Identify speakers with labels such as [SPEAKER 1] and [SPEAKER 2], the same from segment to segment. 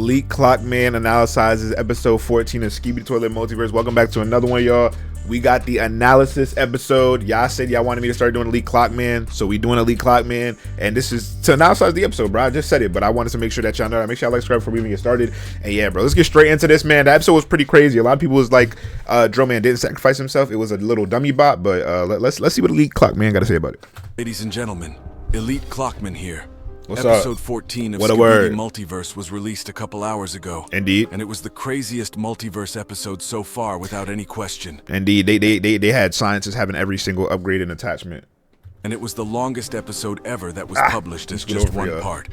[SPEAKER 1] Elite Clockman analyzes episode 14 of Skibidi Toilet Multiverse. Welcome back to another one, y'all. We got the analysis episode. Y'all said y'all wanted me to start doing Elite Clockman, so we doing Elite Clockman, and this is to analyze the episode, bro. I just said it, but I wanted to make sure that y'all know that. Make sure y'all like, subscribe before we even get started. And yeah, bro, let's get straight into this, man. The episode was pretty crazy. A lot of people was like, Drillman didn't sacrifice himself. It was a little dummy bot, but let's see what Elite Clockman got to say about it.
[SPEAKER 2] Ladies and gentlemen, Elite Clockman here.
[SPEAKER 1] What's
[SPEAKER 2] Episode
[SPEAKER 1] up?
[SPEAKER 2] 14 of
[SPEAKER 1] What a
[SPEAKER 2] Skibidi
[SPEAKER 1] word.
[SPEAKER 2] Multiverse was released a couple hours ago.
[SPEAKER 1] Indeed.
[SPEAKER 2] And it was the craziest multiverse episode so far without any question.
[SPEAKER 1] Indeed. They had scientists having every single upgrade and attachment.
[SPEAKER 2] And it was the longest episode ever that was published as
[SPEAKER 1] let's get
[SPEAKER 2] just
[SPEAKER 1] over
[SPEAKER 2] one
[SPEAKER 1] here.
[SPEAKER 2] part.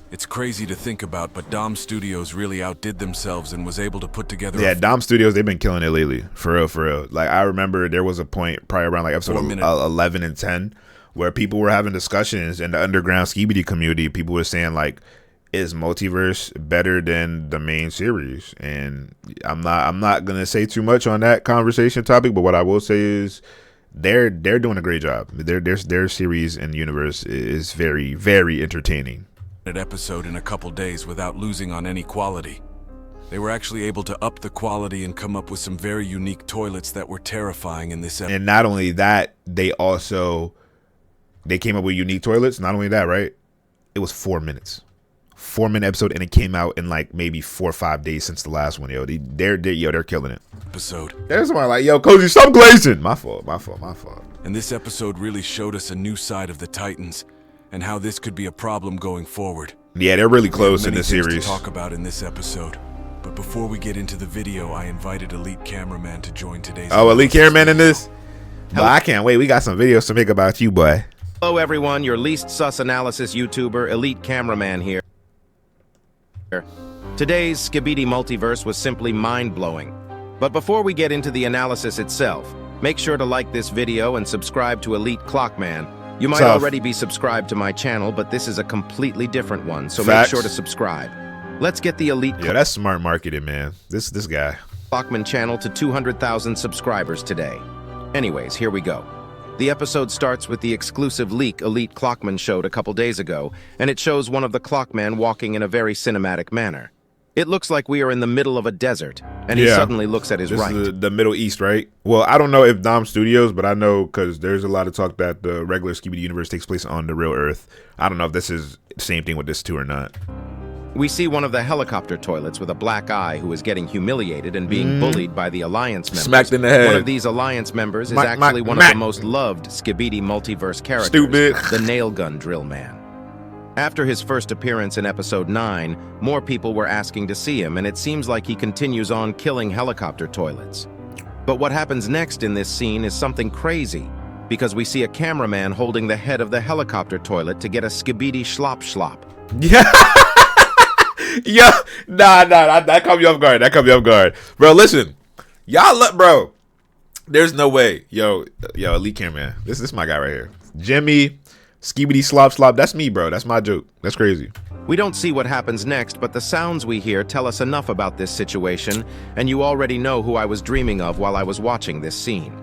[SPEAKER 2] It's crazy to think about, but Dom Studios really outdid themselves and was able to put together
[SPEAKER 1] Yeah, Dom Studios, they've been killing it lately. For real, for real. Like, I remember there was a point probably around like episode 11 and 10 where people were having discussions in the underground Skibidi community. People were saying, like, is Multiverse better than the main series? And I'm not gonna say too much on that conversation topic, but what I will say is they're doing a great job. Their series and universe is very, very entertaining.
[SPEAKER 2] An episode in a couple days without losing on any quality. They were actually able to up the quality and come up with some very unique toilets that were terrifying in this episode.
[SPEAKER 1] And not only that, they came up with unique toilets. Not only that, right? It was 4 minutes. 4-minute episode, and it came out in like maybe 4 or 5 days since the last one. Yo, they're killing it. There's someone like, yo, Cozy, stop glazing. My fault.
[SPEAKER 2] And this episode really showed us a new side of the Titans and how this could be a problem going forward.
[SPEAKER 1] Yeah, they're really close in
[SPEAKER 2] Many
[SPEAKER 1] this
[SPEAKER 2] things
[SPEAKER 1] series.
[SPEAKER 2] to talk about in this episode. But before we get into the video, I invited Elite Cameraman to join today's
[SPEAKER 1] Elite Cameraman in this? But I can't wait. We got some videos to make about you, boy.
[SPEAKER 3] Hello everyone, your least sus analysis YouTuber, Elite Cameraman here. Today's Skibidi Multiverse was simply mind-blowing. But before we get into the analysis itself, make sure to like this video and subscribe to Elite Clockman. You might already be subscribed to my channel, but this is a completely different one, so make sure to subscribe. Let's get the Elite
[SPEAKER 1] that's smart marketing, man. This guy.
[SPEAKER 3] Clockman channel to 200,000 subscribers today. Anyways, here we go. The episode starts with the exclusive leak Elite Clockman showed a couple days ago, and it shows one of the Clockman walking in a very cinematic manner. It looks like we are in the middle of a desert, and he suddenly looks at his right.
[SPEAKER 1] This is the Middle East, right? Well, I don't know if Dom Studios, but I know because there's a lot of talk that the regular Skibidi universe takes place on the real Earth. I don't know if this is the same thing with this too or not.
[SPEAKER 3] We see one of the helicopter toilets with a black eye who is getting humiliated and being bullied by the Alliance members.
[SPEAKER 1] Smacked in the head.
[SPEAKER 3] One of these Alliance members is actually one of the most loved Skibidi Multiverse characters, the nail gun Drillman. After his first appearance in episode 9, more people were asking to see him, and it seems like he continues on killing helicopter toilets. But what happens next in this scene is something crazy, because we see a cameraman holding the head of the helicopter toilet to get a Skibidi slop.
[SPEAKER 1] Yeah. Yeah, nah, that caught me off guard. Bro, listen, y'all, bro, there's no way. Yo, Elite Cameraman, this is my guy right here. Jimmy, Skibidi slop, that's me, bro. That's my joke. That's crazy.
[SPEAKER 3] We don't see what happens next, but the sounds we hear tell us enough about this situation, and you already know who I was dreaming of while I was watching this scene.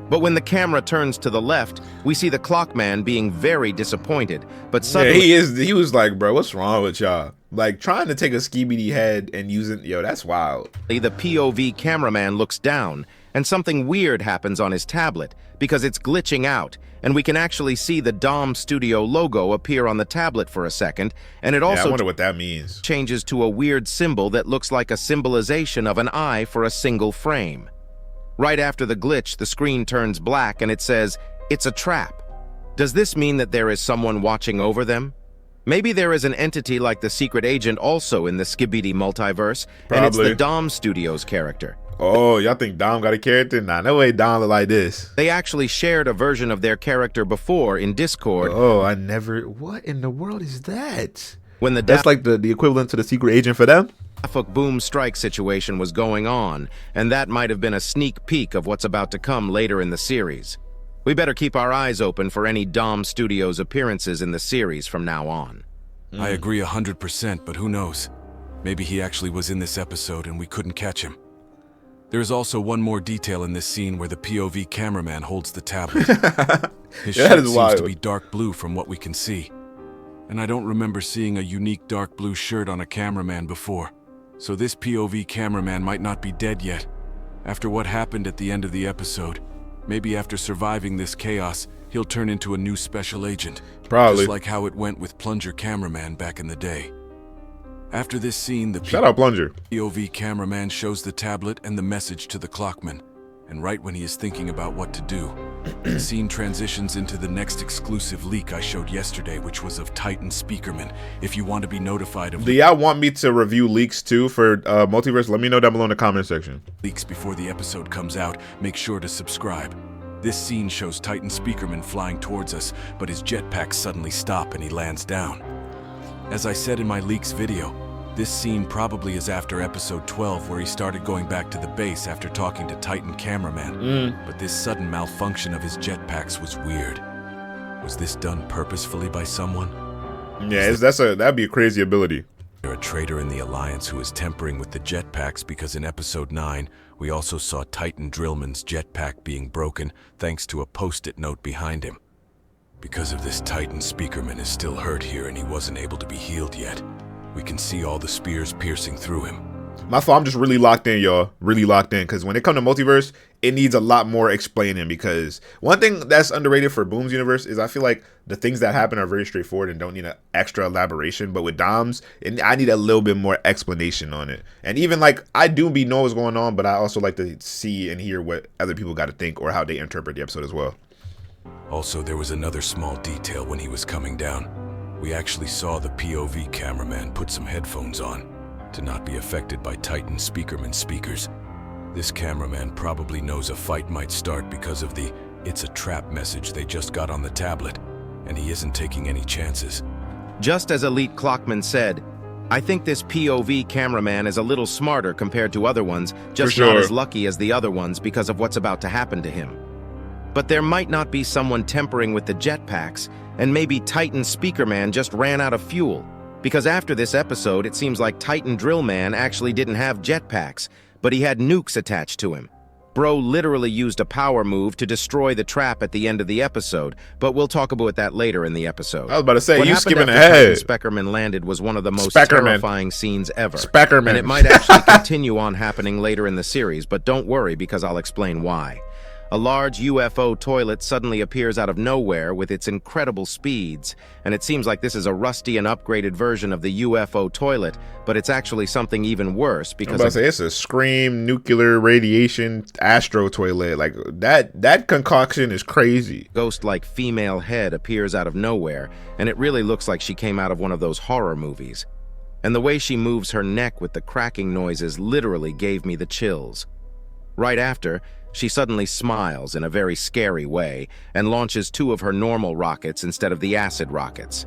[SPEAKER 3] But when the camera turns to the left, we see the Clockman being very disappointed, but suddenly...
[SPEAKER 1] Yeah, he was like, bro, what's wrong with y'all? Like, trying to take a Skibidi head and use it, yo, that's wild.
[SPEAKER 3] The POV cameraman looks down, and something weird happens on his tablet, because it's glitching out, and we can actually see the Dom Studio logo appear on the tablet for a second, and it also
[SPEAKER 1] I wonder what that means.
[SPEAKER 3] Changes to a weird symbol that looks like a symbolization of an eye for a single frame. Right after the glitch, the screen turns black and it says, "It's a trap." Does this mean that there is someone watching over them? Maybe there is an entity like the secret agent also in the Skibidi multiverse, and it's the Dom Studios character.
[SPEAKER 1] Oh, y'all think Dom got a character? Nah, no way Dom look like this.
[SPEAKER 3] They actually shared a version of their character before in Discord.
[SPEAKER 1] Oh, what in the world is that?
[SPEAKER 3] When
[SPEAKER 1] that's like the equivalent to the secret agent for them?
[SPEAKER 3] Boom strike situation was going on, and that might have been a sneak peek of what's about to come later in the series. We better keep our eyes open for any Dom Studios appearances in the series from now on.
[SPEAKER 2] I agree 100%, but who knows? Maybe he actually was in this episode and we couldn't catch him. There is also one more detail in this scene where the POV cameraman holds the tablet. His shirt seems to be dark blue from what we can see. And I don't remember seeing a unique dark blue shirt on a cameraman before. So this POV cameraman might not be dead yet. After what happened at the end of the episode, maybe after surviving this chaos, he'll turn into a new special agent.
[SPEAKER 1] Probably.
[SPEAKER 2] Just like how it went with Plunger Cameraman back in the day. After this scene, the
[SPEAKER 1] Shout out Plunger.
[SPEAKER 2] POV cameraman shows the tablet and the message to the CLOCKMAN. And right when he is thinking about what to do, the scene transitions into the next exclusive leak I showed yesterday, which was of Titan Speakerman. If you want to be notified of...
[SPEAKER 1] Do y'all want me to review leaks too for Multiverse? Let me know down below in the comment section.
[SPEAKER 2] Leaks before the episode comes out, make sure to subscribe. This scene shows Titan Speakerman flying towards us, but his jetpacks suddenly stop and he lands down. As I said in my leaks video, this scene probably is after episode 12 where he started going back to the base after talking to Titan Cameraman. But this sudden malfunction of his jetpacks was weird. Was this done purposefully by someone?
[SPEAKER 1] Yeah, that'd be a crazy ability.
[SPEAKER 2] There a traitor in the Alliance who is tampering with the jetpacks because in episode 9, we also saw Titan Drillman's jetpack being broken thanks to a post-it note behind him. Because of this, Titan Speakerman is still hurt here and he wasn't able to be healed yet. We can see all the spears piercing through him.
[SPEAKER 1] My fault, I'm just really locked in, y'all. Really locked in, because when it comes to Multiverse, it needs a lot more explaining, because one thing that's underrated for Boom's universe is I feel like the things that happen are very straightforward and don't need an extra elaboration, but with Dom's, I need a little bit more explanation on it. And even like, I do know what's going on, but I also like to see and hear what other people got to think or how they interpret the episode as well.
[SPEAKER 2] Also, there was another small detail when he was coming down. We actually saw the POV cameraman put some headphones on to not be affected by Titan Speakerman speakers. This cameraman probably knows a fight might start because of the "it's a trap" message they just got on the tablet, and he isn't taking any chances.
[SPEAKER 3] Just as Elite CLOCKMAN said, I think this POV cameraman is a little smarter compared to other ones, just not as lucky as the other ones because of what's about to happen to him. But there might not be someone tampering with the jetpacks, and maybe Titan Speakerman just ran out of fuel. Because after this episode, it seems like Titan Drillman actually didn't have jetpacks, but he had nukes attached to him. Bro literally used a power move to destroy the trap at the end of the episode, but we'll talk about that later in the episode.
[SPEAKER 1] I was about to say,
[SPEAKER 3] what
[SPEAKER 1] you
[SPEAKER 3] happened
[SPEAKER 1] skipping
[SPEAKER 3] after
[SPEAKER 1] ahead.
[SPEAKER 3] Titan Speakerman landed was one of the most
[SPEAKER 1] Speakerman.
[SPEAKER 3] terrifying scenes ever.
[SPEAKER 1] Speakerman.
[SPEAKER 3] And it might actually continue on happening later in the series, but don't worry because I'll explain why. A large UFO toilet suddenly appears out of nowhere with its incredible speeds, and it seems like this is a rusty and upgraded version of the UFO toilet, but it's actually something even worse because
[SPEAKER 1] it's a scream nuclear radiation astro toilet. Like that concoction is crazy.
[SPEAKER 3] Ghost-like female head appears out of nowhere, and it really looks like she came out of one of those horror movies. And the way she moves her neck with the cracking noises literally gave me the chills. Right after, she suddenly smiles in a very scary way and launches 2 of her normal rockets instead of the acid rockets,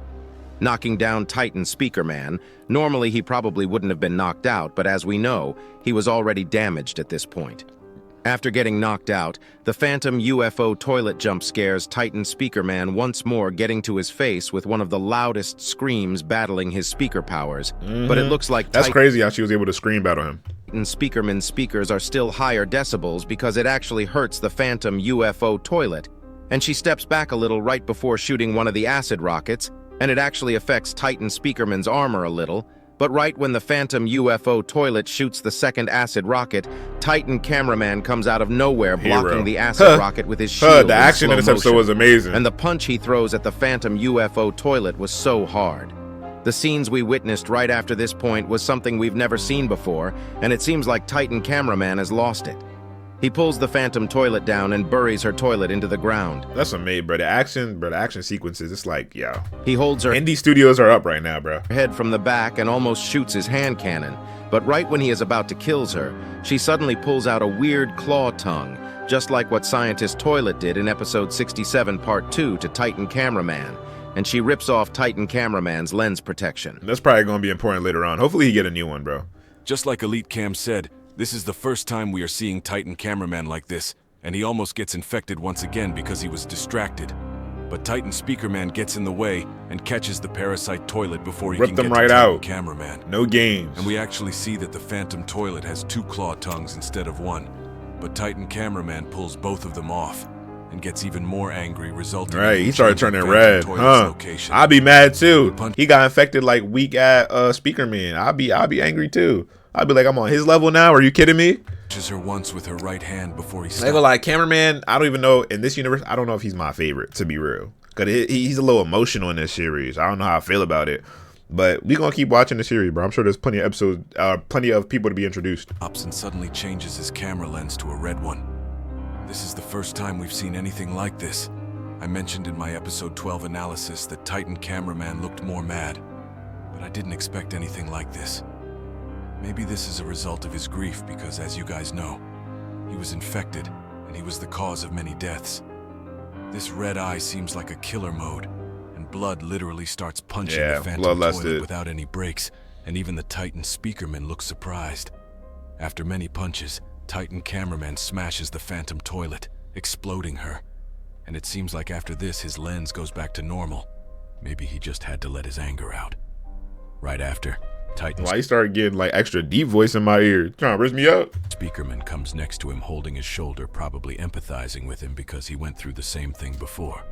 [SPEAKER 3] knocking down Titan Speakerman. Normally, he probably wouldn't have been knocked out, but as we know, he was already damaged at this point. After getting knocked out, the phantom UFO toilet jump scares Titan Speakerman once more, getting to his face with one of the loudest screams battling his speaker powers. But it looks like
[SPEAKER 1] that's crazy how she was able to scream battle him.
[SPEAKER 3] Titan Speakerman's speakers are still higher decibels because it actually hurts the phantom UFO toilet, and she steps back a little right before shooting one of the acid rockets, and it actually affects Titan Speakerman's armor a little. But right when the phantom UFO toilet shoots the second acid rocket, Titan Cameraman comes out of nowhere, blocking the acid rocket with his shield.
[SPEAKER 1] The action in this episode was amazing.
[SPEAKER 3] And the punch he throws at the phantom UFO toilet was so hard. The scenes we witnessed right after this point was something we've never seen before, and it seems like Titan Cameraman has lost it. He pulls the phantom toilet down and buries her toilet into the ground.
[SPEAKER 1] That's amazing, bro. The action sequences, it's like, yeah.
[SPEAKER 3] He holds her
[SPEAKER 1] indie studios are up right now, bro.
[SPEAKER 3] Head from the back and almost shoots his hand cannon. But right when he is about to kill her, she suddenly pulls out a weird claw tongue, just like what Scientist Toilet did in episode 67 part 2 to Titan Cameraman. And she rips off Titan Cameraman's lens protection.
[SPEAKER 1] That's probably going to be important later on. Hopefully he get a new one, bro.
[SPEAKER 2] Just like Elite Cam said, this is the first time we are seeing Titan Cameraman like this, and he almost gets infected once again because he was distracted. But Titan Speakerman gets in the way and catches the parasite toilet before he can get to Titan Cameraman.
[SPEAKER 1] No games.
[SPEAKER 2] And we actually see that the phantom toilet has 2 claw tongues instead of 1. But Titan Cameraman pulls both of them off and gets even more angry, resulting in
[SPEAKER 1] he started turning red.
[SPEAKER 2] Location.
[SPEAKER 1] I'd be mad too. He got infected like weak at Speakerman. I'd be angry too. I'd be like, I'm on his level now. Are you kidding me?
[SPEAKER 2] Touches her once with her right hand before he stops.
[SPEAKER 1] I go like Cameraman. I don't even know in this universe. I don't know if he's my favorite, to be real, because he's a little emotional in this series. I don't know how I feel about it, but we gonna keep watching the series, bro. I'm sure there's plenty of episodes, plenty of people to be introduced.
[SPEAKER 2] Stops and suddenly changes his camera lens to a red one. This is the first time we've seen anything like this. I mentioned in my episode 12 analysis that Titan Cameraman looked more mad, but I didn't expect anything like this. Maybe this is a result of his grief because, as you guys know, he was infected and he was the cause of many deaths. This red eye seems like a killer mode, and blood literally starts punching the phantom toilet without any breaks, and even the Titan speakerman looks surprised. After many punches, Titan Cameraman smashes the phantom toilet, exploding her. And it seems like after this, his lens goes back to normal. Maybe he just had to let his anger out. Right after, Titan's...
[SPEAKER 1] Why he started getting like extra deep voice in my ear, trying to rip me up.
[SPEAKER 2] Speakerman comes next to him holding his shoulder, probably empathizing with him because he went through the same thing before.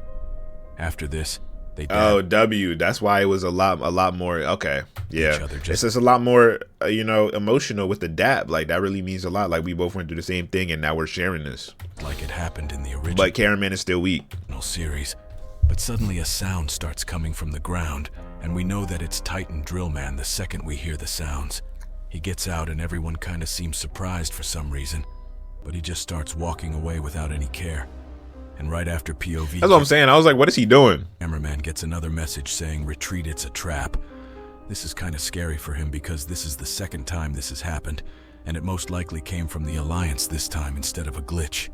[SPEAKER 2] After this, they
[SPEAKER 1] that's why it was a lot more. Okay, yeah, it's just a lot more emotional with the dab. Like that really means a lot. Like we both went through the same thing and now we're sharing this,
[SPEAKER 2] like it happened in the original,
[SPEAKER 1] but Cameraman is still weak
[SPEAKER 2] series. But suddenly a sound starts coming from the ground, and we know that it's Titan Drillman the second we hear the sounds. He gets out and everyone kind of seems surprised for some reason, but he just starts walking away without any care. And right after POV...
[SPEAKER 1] That's what I'm saying. I was like, what is he doing?
[SPEAKER 2] Cameraman gets another message saying, retreat, it's a trap. This is kind of scary for him because this is the second time this has happened, and it most likely came from the Alliance this time instead of a glitch.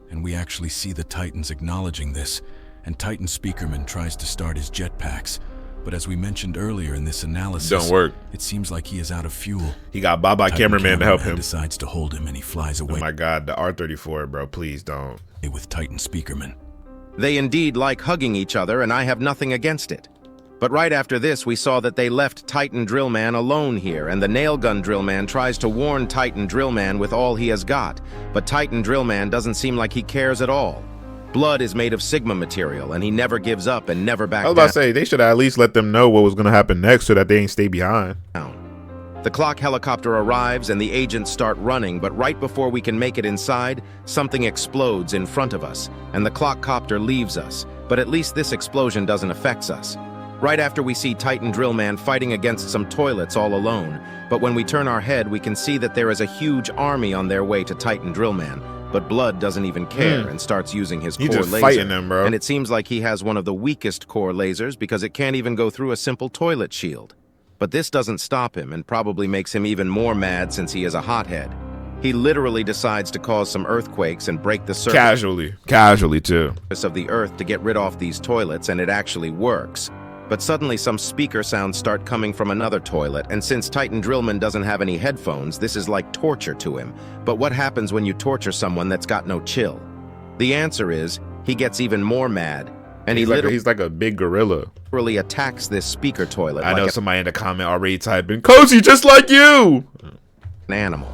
[SPEAKER 2] And we actually see the Titans acknowledging this, and Titan Speakerman tries to start his jetpacks. But as we mentioned earlier in this analysis,
[SPEAKER 1] don't work.
[SPEAKER 2] It seems like he is out of fuel.
[SPEAKER 1] He got Baba Cameraman to help him.
[SPEAKER 2] Decides to hold him and he flies away.
[SPEAKER 1] Oh my God, the R34, bro, please don't.
[SPEAKER 2] With Titan Speakerman.
[SPEAKER 3] They indeed like hugging each other, and I have nothing against it. But right after this, we saw that they left Titan Drillman alone here, and the Nailgun Drillman tries to warn Titan Drillman with all he has got. But Titan Drillman doesn't seem like he cares at all. Blood is made of Sigma material, and he never gives up and never backs down.
[SPEAKER 1] I was about to say, they should at least let them know what was going to happen next so that they ain't stay behind.
[SPEAKER 3] The clock helicopter arrives, and the agents start running, but right before we can make it inside, something explodes in front of us, and the clock copter leaves us, but at least this explosion doesn't affect us. Right after we see Titan Drillman fighting against some toilets all alone, but when we turn our head, we can see that there is a huge army on their way to Titan Drillman. But Blood doesn't even care and starts using his core laser.
[SPEAKER 1] Fighting them, bro.
[SPEAKER 3] And it seems like he has one of the weakest core lasers because it can't even go through a simple toilet shield. But this doesn't stop him and probably makes him even more mad since he is a hothead. He literally decides to cause some earthquakes and break the surface
[SPEAKER 1] casually too,
[SPEAKER 3] of the earth to get rid of these toilets, and it actually works. But suddenly some speaker sounds start coming from another toilet, and since Titan Drillman doesn't have any headphones, this is like torture to him. But what happens when you torture someone that's got no chill? The answer is, he gets even more mad, and he's
[SPEAKER 1] like a big gorilla.
[SPEAKER 3] Really attacks this speaker toilet.
[SPEAKER 1] I know somebody in the comment already typing, Cozy just like you!
[SPEAKER 3] An animal.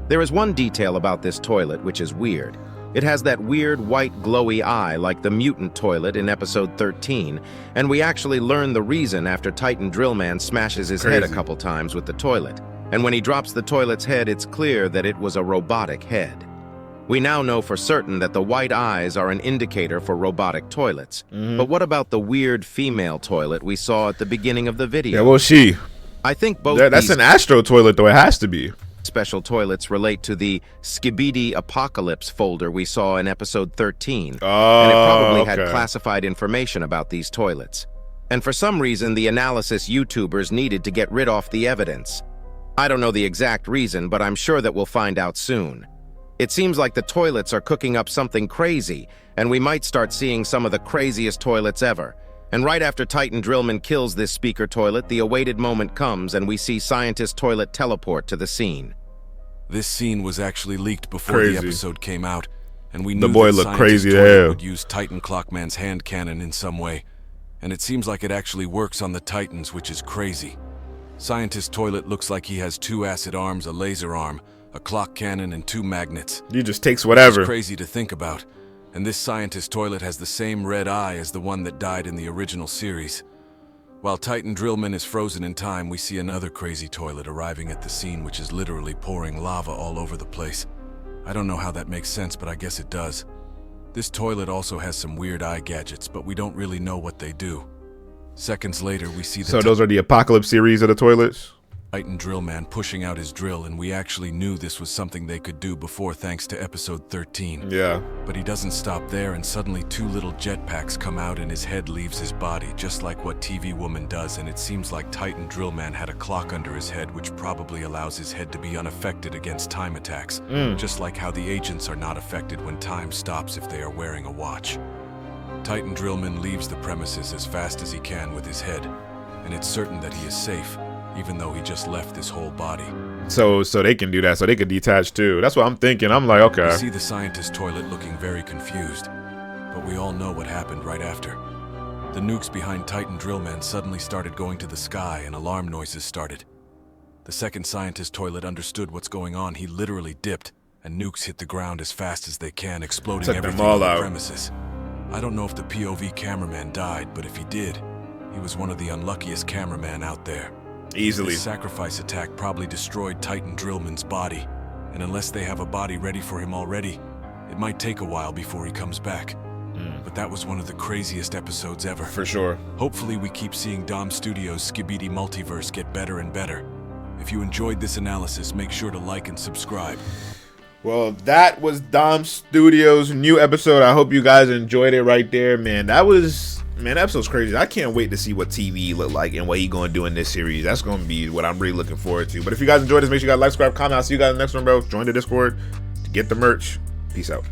[SPEAKER 3] There is one detail about this toilet which is weird. It has that weird white glowy eye like the mutant toilet in episode 13, and we actually learn the reason after Titan Drillman smashes his head a couple times with the toilet. And when he drops the toilet's head, it's clear that it was a robotic head. We now know for certain that the white eyes are an indicator for robotic toilets. But what about the weird female toilet we saw at the beginning of the video?
[SPEAKER 1] Yeah, well,
[SPEAKER 3] I think both
[SPEAKER 1] that's an Astro toilet, though. It has to be.
[SPEAKER 3] Special toilets relate to the SKIBIDI Apocalypse folder we saw in episode 13, and it probably had classified information about these toilets. And for some reason, the analysis YouTubers needed to get rid of the evidence. I don't know the exact reason, but I'm sure that we'll find out soon. It seems like the toilets are cooking up something crazy, and we might start seeing some of the craziest toilets ever. And right after Titan Drillman kills this speaker toilet, the awaited moment comes and we see Scientist Toilet teleport to the scene.
[SPEAKER 2] This scene was actually leaked before the episode came out, and we knew
[SPEAKER 1] the boy
[SPEAKER 2] that
[SPEAKER 1] looked crazy
[SPEAKER 2] Toilet would use Titan Clockman's hand cannon in some way, and it seems like it actually works on the Titans, which is crazy. Scientist Toilet looks like he has 2 acid arms, a laser arm, a clock cannon, and 2 magnets.
[SPEAKER 1] He just takes whatever.
[SPEAKER 2] It's crazy to think about. And this Scientist Toilet has the same red eye as the one that died in the original series. While Titan Drillman is frozen in time, we see another crazy toilet arriving at the scene, which is literally pouring lava all over the place. I don't know how that makes sense, but I guess it does. This toilet also has some weird eye gadgets, but we don't really know what they do. Seconds later, we see the
[SPEAKER 1] So those are the Apocalypse series of the toilets?
[SPEAKER 2] Titan Drillman pushing out his drill, and we actually knew this was something they could do before, thanks to episode 13.
[SPEAKER 1] Yeah.
[SPEAKER 2] But he doesn't stop there, and suddenly 2 little jetpacks come out and his head leaves his body, just like what TV Woman does, and it seems like Titan Drillman had a clock under his head, which probably allows his head to be unaffected against time attacks, just like how the agents are not affected when time stops if they are wearing a watch. Titan Drillman leaves the premises as fast as he can with his head, and it's certain that he is safe, even though he just left his whole body.
[SPEAKER 1] So they can do that, so they could detach too. That's what I'm thinking. I'm like, okay.
[SPEAKER 2] We see the scientist toilet looking very confused, but we all know what happened right after. The nukes behind Titan Drillman suddenly started going to the sky and alarm noises started. The second scientist toilet understood what's going on. He literally dipped, and nukes hit the ground as fast as they can, exploding everything on the premises. I don't know if the POV cameraman died, but if he did, he was one of the unluckiest cameramen out there.
[SPEAKER 1] Easily.
[SPEAKER 2] The sacrifice attack probably destroyed Titan Drillman's body, and unless they have a body ready for him already, it might take a while before he comes back. But that was one of the craziest episodes ever.
[SPEAKER 1] For sure.
[SPEAKER 2] Hopefully we keep seeing Dom Studios' Skibidi Multiverse get better and better. If you enjoyed this analysis, make sure to like and subscribe.
[SPEAKER 1] Well, that was Dom Studios' new episode. I hope you guys enjoyed it right there, man. That episode's crazy. I can't wait to see what TV look like and what he gonna do in this series. That's gonna be what I'm really looking forward to. But if you guys enjoyed this, make sure you guys like, subscribe, comment. I'll see you guys in the next one, bro. Join the Discord to get the merch. Peace out.